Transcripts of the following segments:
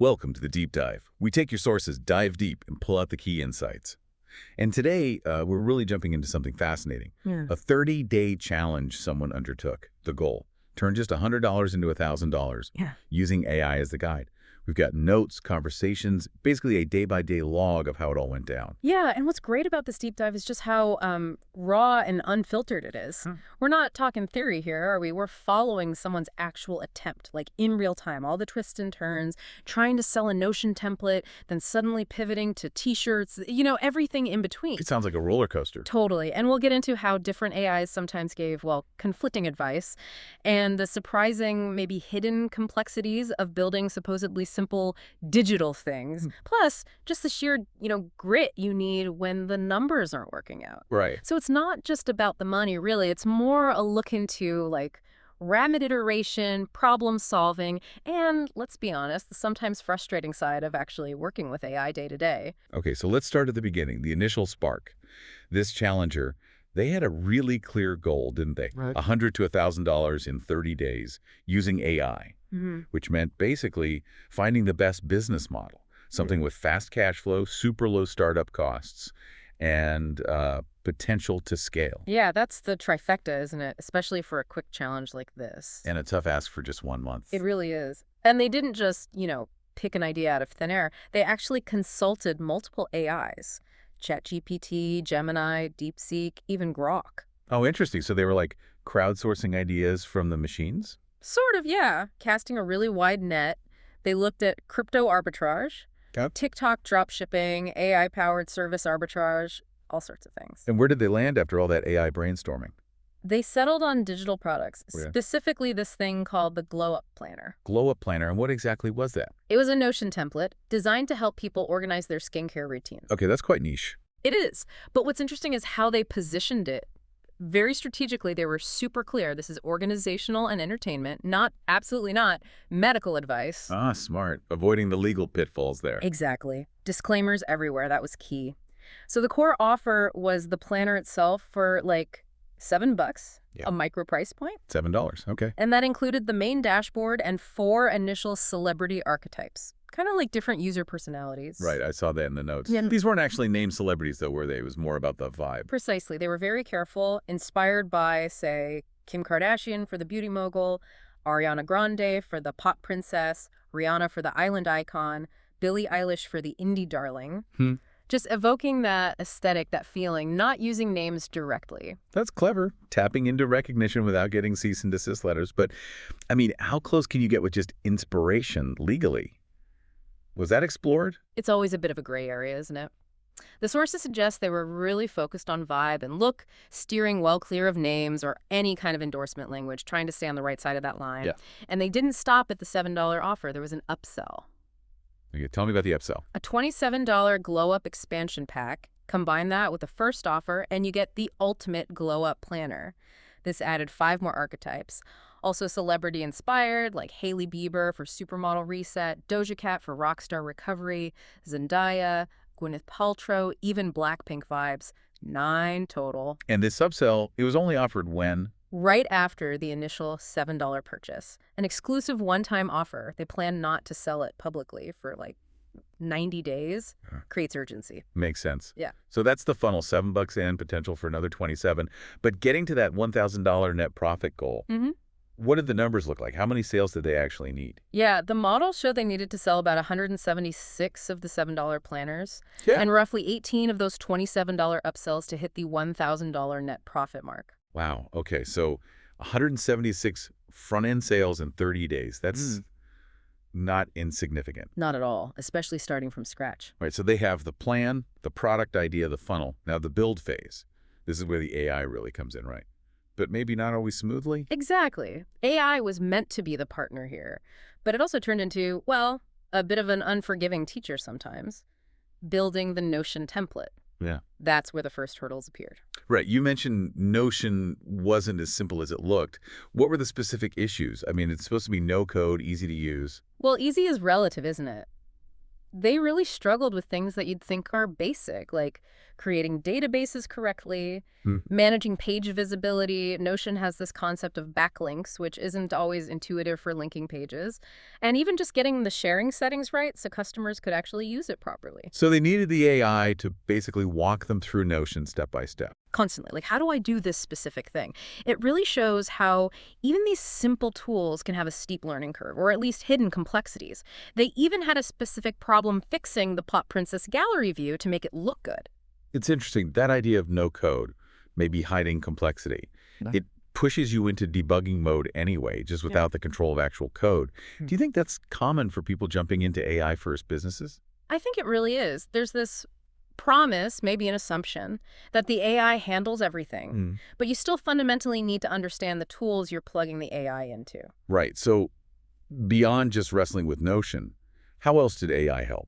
Welcome to the Deep Dive. We take your sources, dive deep, and pull out the key insights. And today, we're really jumping into something fascinating. Yeah. A 30-day challenge someone undertook. The goal, turn just $100 into $1,000 Yeah. using AI as the guide. We've got notes, conversations, basically a day-by-day log of how it all went down. Yeah, and what's great about this deep dive is just how raw and unfiltered it is. We're not talking theory here, are we? We're following someone's actual attempt, like in real time, all the twists and turns, trying to sell a Notion template, then suddenly pivoting to T-shirts, everything in between. It sounds like a roller coaster. Totally. And we'll get into how different AIs sometimes gave, conflicting advice, and the surprising, maybe hidden complexities of building supposedly simple digital things. Plus, just the sheer, grit you need when the numbers aren't working out. Right. So it's not just about the money, really. It's more a look into, rapid iteration, problem solving, and, let's be honest, the sometimes frustrating side of actually working with AI day to day. Okay, so let's start at the beginning, the initial spark. This challenger, they had a really clear goal, didn't they? Right. $100 to $1,000 in 30 days using AI, which meant basically finding the best business model, something with fast cash flow, super low startup costs, and potential to scale. Yeah, that's the trifecta, isn't it? Especially for a quick challenge like this. And a tough ask for just 1 month. It really is. And they didn't just, pick an idea out of thin air. They actually consulted multiple AIs. ChatGPT, Gemini, DeepSeek, even Grok. Oh, interesting. So they were like crowdsourcing ideas from the machines? Sort of, yeah. Casting a really wide net. They looked at crypto arbitrage, Yep. TikTok dropshipping, AI-powered service arbitrage, all sorts of things. And where did they land after all that AI brainstorming? They settled on digital products, Yeah. specifically this thing called the Glow Up Planner. Glow Up Planner, and what exactly was that? It was a Notion template designed to help people organize their skincare routines. Okay, that's quite niche. It is. But what's interesting is how they positioned it. Very strategically, they were super clear. This is organizational and entertainment, absolutely not medical advice. Ah, smart. Avoiding the legal pitfalls there. Exactly. Disclaimers everywhere. That was key. So the core offer was the planner itself for $7, Yeah. a micro price point. $7, okay. And that included the main dashboard and 4 initial celebrity archetypes. Kind of like different user personalities. Right, I saw that in the notes. Yeah. These weren't actually named celebrities, though, were they? It was more about the vibe. Precisely. They were very careful, inspired by, say, Kim Kardashian for the beauty mogul, Ariana Grande for the pop princess, Rihanna for the island icon, Billie Eilish for the indie darling. Just evoking that aesthetic, that feeling, not using names directly. That's clever. Tapping into recognition without getting cease and desist letters. But, how close can you get with just inspiration legally? Was that explored? It's always a bit of a gray area, isn't it? The sources suggest they were really focused on vibe and look, steering well clear of names or any kind of endorsement language, trying to stay on the right side of that line. Yeah. And they didn't stop at the $7 offer. There was an upsell. Okay, tell me about the upsell. A $27 Glow Up expansion pack. Combine that with the first offer, and you get the ultimate Glow Up planner. This added 5 more archetypes. Also celebrity-inspired, like Hailey Bieber for Supermodel Reset, Doja Cat for Rockstar Recovery, Zendaya, Gwyneth Paltrow, even Blackpink vibes. 9 total. And this upsell, it was only offered when? Right after the initial $7 purchase. An exclusive one-time offer. They plan not to sell it publicly for 90 days. Creates urgency. Makes sense. Yeah. So that's the funnel, $7 in, potential for another 27. But getting to that $1,000 net profit goal, what did the numbers look like? How many sales did they actually need? Yeah, the model showed they needed to sell about 176 of the $7 planners, Yeah. and roughly 18 of those $27 upsells to hit the $1,000 net profit mark. Wow. Okay, so 176 front-end sales in 30 days. That's not insignificant. Not at all, especially starting from scratch. Right, so they have the plan, the product idea, the funnel. Now the build phase. This is where the AI really comes in, right? But maybe not always smoothly? Exactly. AI was meant to be the partner here, but it also turned into, a bit of an unforgiving teacher sometimes. Building the Notion template. Yeah. That's where the first hurdles appeared. Right. You mentioned Notion wasn't as simple as it looked. What were the specific issues? It's supposed to be no code, easy to use. Well, easy is relative, isn't it? they really struggled with things that you'd think are basic, like creating databases correctly, managing page visibility. Notion has this concept of backlinks, which isn't always intuitive for linking pages, and even just getting the sharing settings right so customers could actually use it properly. So they needed the AI to basically walk them through Notion step by step. Constantly, like, how do I do this specific thing? It really shows how even these simple tools can have a steep learning curve, or at least hidden complexities. They even had a specific problem fixing the Plot Princess gallery view to make it look good. It's interesting, that idea of no code, maybe hiding complexity. It pushes you into debugging mode anyway, just without the control of actual code. Do you think that's common for people jumping into AI-first businesses? I think it really is. There's this promise, maybe an assumption, that the AI handles everything, but you still fundamentally need to understand the tools you're plugging the AI into. Right. So beyond just wrestling with Notion, how else did AI help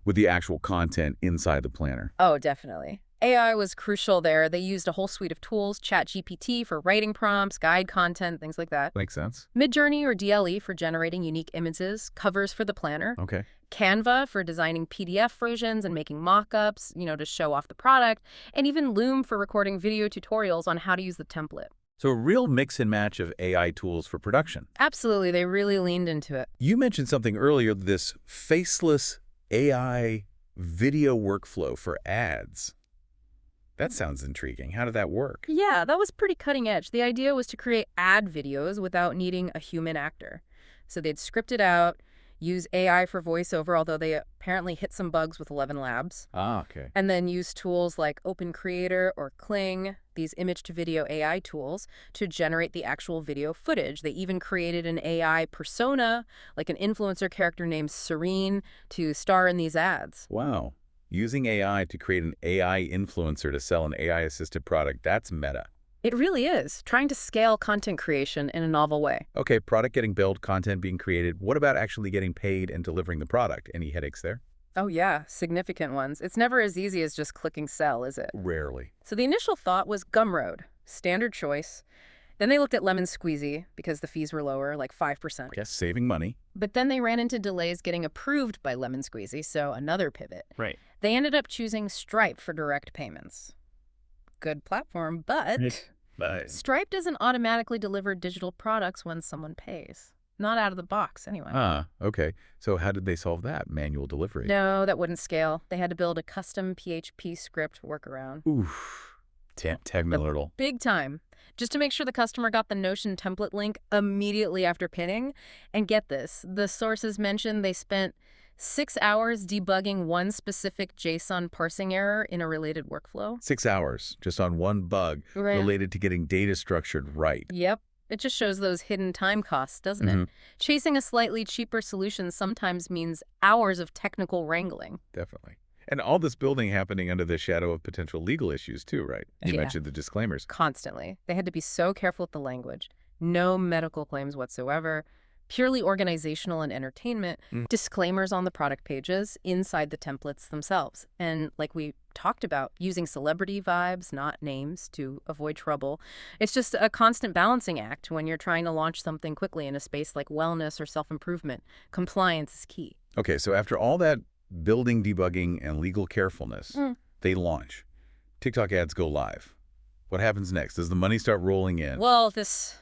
with the actual content inside the planner? Oh, definitely. AI was crucial there. They used a whole suite of tools, ChatGPT for writing prompts, guide content, things like that. Makes sense. Midjourney or DLE for generating unique images, covers for the planner. Okay. Canva for designing PDF versions and making mock-ups, to show off the product. And even Loom for recording video tutorials on how to use the template. So a real mix and match of AI tools for production. Absolutely. They really leaned into it. You mentioned something earlier, this faceless AI video workflow for ads. That sounds intriguing. How did that work? Yeah, that was pretty cutting edge. The idea was to create ad videos without needing a human actor. So they'd script it out, use AI for voiceover, although they apparently hit some bugs with 11 Labs. Ah, okay. And then use tools like Open Creator or Kling, these image-to-video AI tools, to generate the actual video footage. They even created an AI persona, like an influencer character named Serene, to star in these ads. Wow. Using AI to create an AI influencer to sell an AI-assisted product, that's meta. It really is, trying to scale content creation in a novel way. Okay, product getting built, content being created. What about actually getting paid and delivering the product? Any headaches there? Oh yeah, significant ones. It's never as easy as just clicking sell, is it? Rarely. So the initial thought was Gumroad, standard choice. Then they looked at Lemon Squeezy because the fees were lower, like 5%. Yes, saving money. But then they ran into delays getting approved by Lemon Squeezy, so another pivot. Right. They ended up choosing Stripe for direct payments. Good platform, but Stripe doesn't automatically deliver digital products when someone pays. Not out of the box, anyway. Ah, okay. So how did they solve that? Manual delivery? No, that wouldn't scale. They had to build a custom PHP script workaround. Oof. Technical. Big time. Just to make sure the customer got the Notion template link immediately after pinning. And get this, the sources mentioned they spent 6 hours debugging one specific JSON parsing error in a related workflow. 6 hours just on one bug related to getting data structured right. Yep. It just shows those hidden time costs, doesn't it? Chasing a slightly cheaper solution sometimes means hours of technical wrangling. Definitely. And all this building happening under the shadow of potential legal issues too, right? You mentioned the disclaimers. Constantly. They had to be so careful with the language. No medical claims whatsoever. Purely organizational and entertainment. Disclaimers on the product pages inside the templates themselves. And like we talked about, using celebrity vibes, not names, to avoid trouble. It's just a constant balancing act when you're trying to launch something quickly in a space like wellness or self-improvement. Compliance is key. Okay, so after all that building debugging and legal carefulness, they launch. TikTok ads go live. What happens next? Does the money start rolling in? Well, this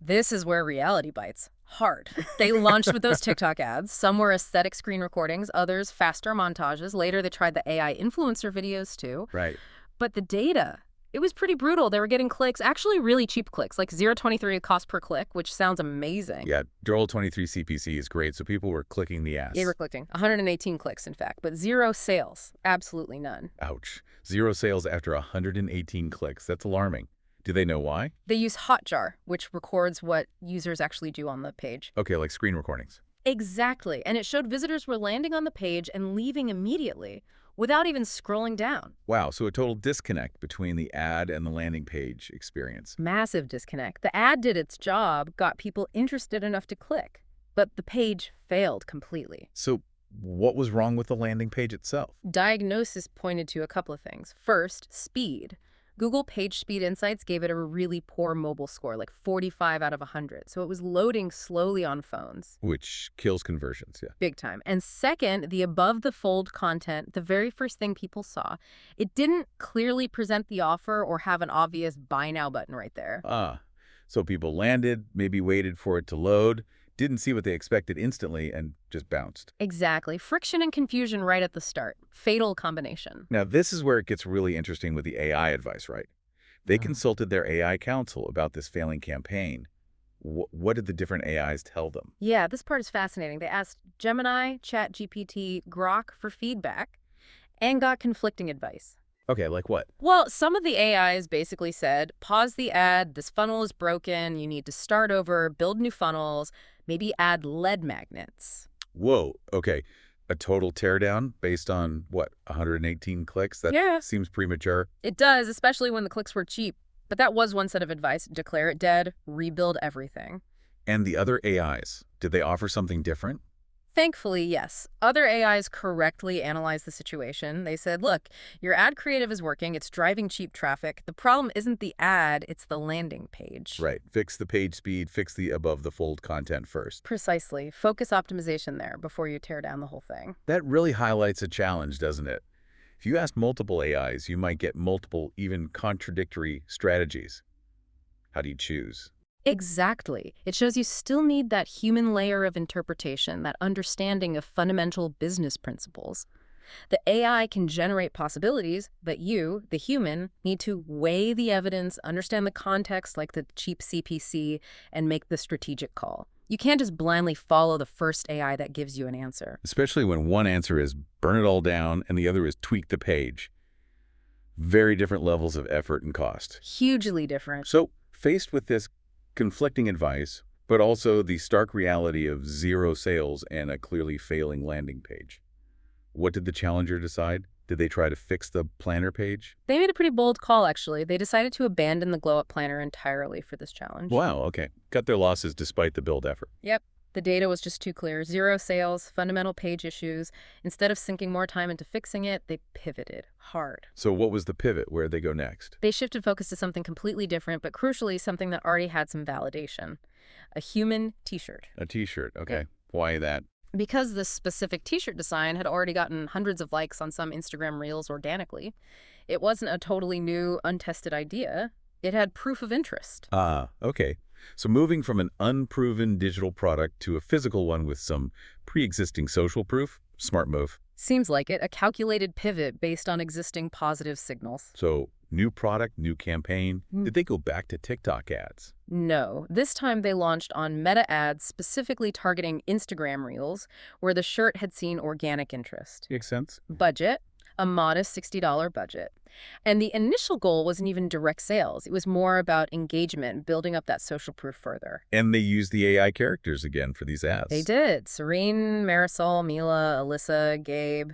is where reality bites hard. They launched with those TikTok ads. Some were aesthetic screen recordings, others faster montages. Later, they tried the AI influencer videos too. Right. But the data, it was pretty brutal. They were getting clicks, actually really cheap clicks, like 0.23 cost per click, which sounds amazing. Yeah, $1.23 CPC is great, so people were clicking the ads. They were clicking. 118 clicks, in fact, but 0 sales. Absolutely none. Ouch. 0 sales after 118 clicks. That's alarming. Do they know why? They use Hotjar, which records what users actually do on the page. Okay, like screen recordings. Exactly. And it showed visitors were landing on the page and leaving immediately without even scrolling down. Wow, so a total disconnect between the ad and the landing page experience. Massive disconnect. The ad did its job, got people interested enough to click, but the page failed completely. So what was wrong with the landing page itself? Diagnosis pointed to a couple of things. First, speed. Google PageSpeed Insights gave it a really poor mobile score, like 45 out of 100. So it was loading slowly on phones. Which kills conversions, yeah. Big time. And second, the above-the-fold content, the very first thing people saw, it didn't clearly present the offer or have an obvious buy now button right there. So people landed, maybe waited for it to load, didn't see what they expected instantly, and just bounced. Exactly. Friction and confusion right at the start. Fatal combination. Now, this is where it gets really interesting with the AI advice, right? They consulted their AI counsel about this failing campaign. What did the different AIs tell them? Yeah, this part is fascinating. They asked Gemini, ChatGPT, Grok for feedback and got conflicting advice. Okay, like what? Well, some of the AIs basically said, pause the ad, this funnel is broken, you need to start over, build new funnels, maybe add lead magnets. Whoa, okay. A total teardown based on, what, 118 clicks? That seems premature. It does, especially when the clicks were cheap. But that was one set of advice. Declare it dead, rebuild everything. And the other AIs, did they offer something different? Thankfully, yes. Other AIs correctly analyzed the situation. They said, look, your ad creative is working. It's driving cheap traffic. The problem isn't the ad, it's the landing page. Right. Fix the page speed, fix the above-the-fold content first. Precisely. Focus optimization there before you tear down the whole thing. That really highlights a challenge, doesn't it? If you ask multiple AIs, you might get multiple, even contradictory strategies. How do you choose? Exactly. It shows you still need that human layer of interpretation, that understanding of fundamental business principles. The AI can generate possibilities, but you, the human, need to weigh the evidence, understand the context like the cheap CPC, and make the strategic call. You can't just blindly follow the first AI that gives you an answer. Especially when one answer is burn it all down and the other is tweak the page. Very different levels of effort and cost. Hugely different. So, faced with this conflicting advice, but also the stark reality of zero sales and a clearly failing landing page, what did the challenger decide? Did they try to fix the planner page? They made a pretty bold call, actually. They decided to abandon the Glow Up Planner entirely for this challenge. Wow, okay. Cut their losses despite the build effort. Yep. The data was just too clear. Zero sales, fundamental page issues. Instead of sinking more time into fixing it, they pivoted hard. So what was the pivot? Where'd they go next? They shifted focus to something completely different, but crucially, something that already had some validation. A human t-shirt. A t-shirt, okay. Yeah. Why that? Because this specific t-shirt design had already gotten hundreds of likes on some Instagram reels organically, it wasn't a totally new, untested idea. It had proof of interest. Okay. So moving from an unproven digital product to a physical one with some pre-existing social proof, smart move. Seems like it, a calculated pivot based on existing positive signals. So new product, new campaign. Did they go back to TikTok ads? No. This time they launched on Meta ads specifically targeting Instagram reels, where the shirt had seen organic interest. Makes sense. Budget, a modest $60 budget. And the initial goal wasn't even direct sales. It was more about engagement, building up that social proof further. And they used the AI characters again for these ads. They did. Serene, Marisol, Mila, Alyssa, Gabe.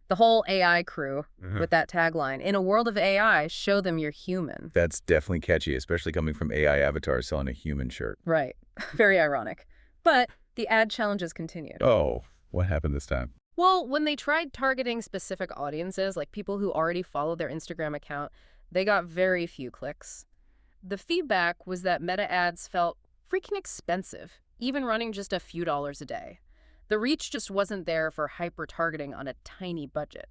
The whole AI crew with that tagline. In a world of AI, show them you're human. That's definitely catchy, especially coming from AI avatars selling a human shirt. Right. Very ironic. But the ad challenges continued. Oh, what happened this time? Well, when they tried targeting specific audiences, like people who already follow their Instagram account, they got very few clicks. The feedback was that Meta ads felt freaking expensive, even running just a few dollars a day. The reach just wasn't there for hyper-targeting on a tiny budget.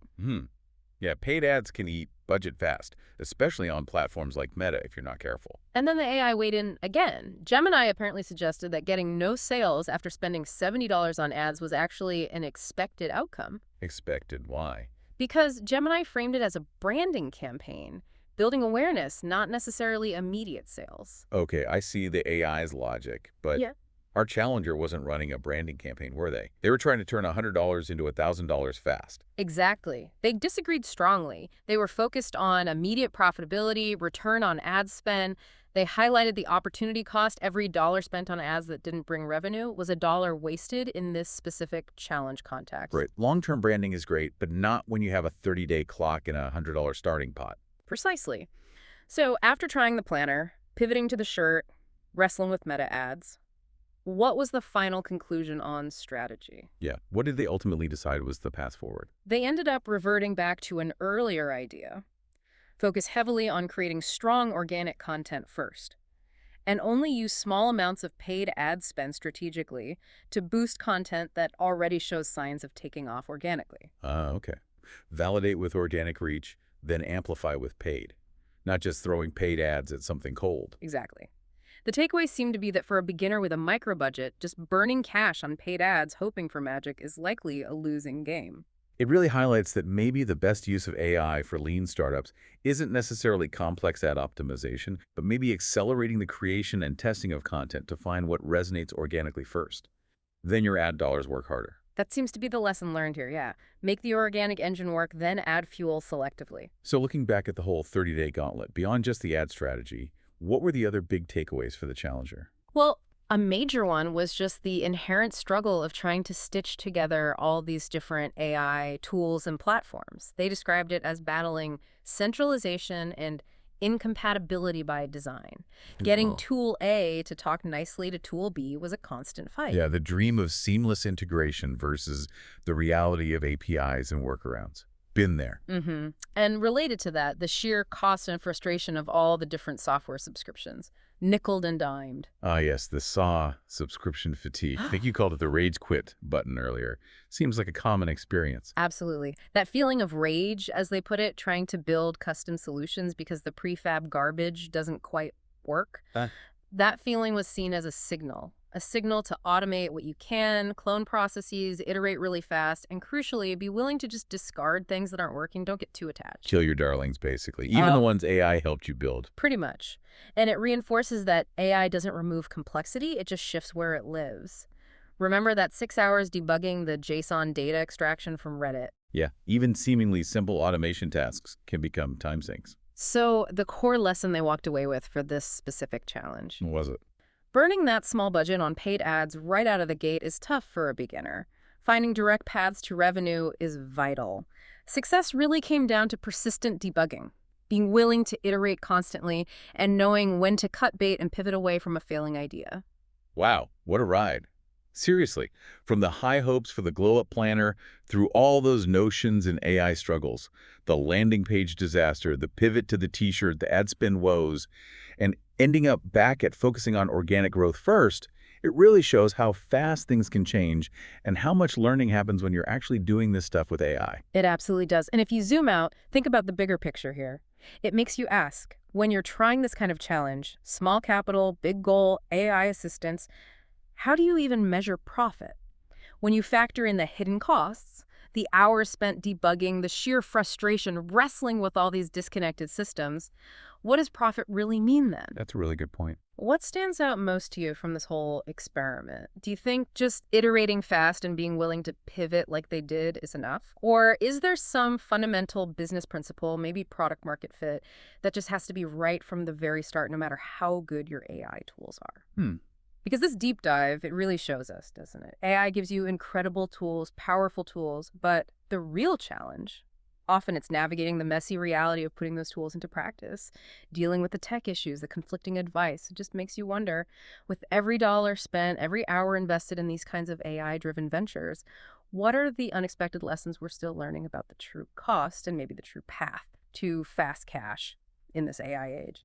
Yeah, paid ads can eat budget fast, especially on platforms like Meta if you're not careful. And then the AI weighed in again. Gemini apparently suggested that getting no sales after spending $70 on ads was actually an expected outcome. Expected? Why? Because Gemini framed it as a branding campaign, building awareness, not necessarily immediate sales. Okay, I see the AI's logic, but our challenger wasn't running a branding campaign, were they? They were trying to turn $100 into $1,000 fast. Exactly. They disagreed strongly. They were focused on immediate profitability, return on ad spend. They highlighted the opportunity cost. Every dollar spent on ads that didn't bring revenue was a dollar wasted in this specific challenge context. Right. Long-term branding is great, but not when you have a 30-day clock and a $100 starting pot. Precisely. So after trying the planner, pivoting to the shirt, wrestling with Meta ads, what was the final conclusion on strategy? Yeah. What did they ultimately decide was the path forward? They ended up reverting back to an earlier idea. Focus heavily on creating strong organic content first, and only use small amounts of paid ad spend strategically to boost content that already shows signs of taking off organically. Okay. Validate with organic reach, then amplify with paid. Not just throwing paid ads at something cold. Exactly. The takeaways seem to be that for a beginner with a micro budget, just burning cash on paid ads hoping for magic is likely a losing game. It really highlights that maybe the best use of AI for lean startups isn't necessarily complex ad optimization, but maybe accelerating the creation and testing of content to find what resonates organically first. Then your ad dollars work harder. That seems to be the lesson learned here, yeah. Make the organic engine work, then add fuel selectively. So looking back at the whole 30-day gauntlet, beyond just the ad strategy, what were the other big takeaways for the challenger? Well, a major one was just the inherent struggle of trying to stitch together all these different AI tools and platforms. They described it as battling centralization and incompatibility by design. Getting Oh. tool A to talk nicely to tool B was a constant fight. Yeah, the dream of seamless integration versus the reality of APIs and workarounds. Been there. And related to that, the sheer cost and frustration of all the different software subscriptions, nickeled and dimed. Ah, yes, the SAW subscription fatigue. I think you called it the rage quit button earlier. Seems like a common experience. Absolutely. That feeling of rage, as they put it, trying to build custom solutions because the prefab garbage doesn't quite work, that feeling was seen as a signal to automate what you can, clone processes, iterate really fast, and crucially, be willing to just discard things that aren't working. Don't get too attached. Kill your darlings, basically. Even the ones AI helped you build. Pretty much. And it reinforces that AI doesn't remove complexity, it just shifts where it lives. Remember that 6 hours debugging the JSON data extraction from Reddit? Yeah, even seemingly simple automation tasks can become time sinks. So the core lesson they walked away with for this specific challenge. What was it? Burning that small budget on paid ads right out of the gate is tough for a beginner. Finding direct paths to revenue is vital. Success really came down to persistent debugging, being willing to iterate constantly, and knowing when to cut bait and pivot away from a failing idea. Wow, what a ride. Seriously, from the high hopes for the glow-up planner through all those notions and AI struggles, the landing page disaster, the pivot to the t-shirt, the ad spend woes, and ending up back at focusing on organic growth first, it really shows how fast things can change and how much learning happens when you're actually doing this stuff with AI. It absolutely does. And if you zoom out, think about the bigger picture here. It makes you ask, when you're trying this kind of challenge, small capital, big goal, AI assistance, how do you even measure profit? When you factor in the hidden costs, the hours spent debugging, the sheer frustration wrestling with all these disconnected systems, what does profit really mean then? That's a really good point. What stands out most to you from this whole experiment? Do you think just iterating fast and being willing to pivot like they did is enough? Or is there some fundamental business principle, maybe product market fit, that just has to be right from the very start no matter how good your AI tools are? Because this deep dive, it really shows us, doesn't it? AI gives you incredible tools, powerful tools, but the real challenge, often it's navigating the messy reality of putting those tools into practice, dealing with the tech issues, the conflicting advice. It just makes you wonder, with every dollar spent, every hour invested in these kinds of AI-driven ventures, what are the unexpected lessons we're still learning about the true cost and maybe the true path to fast cash in this AI age?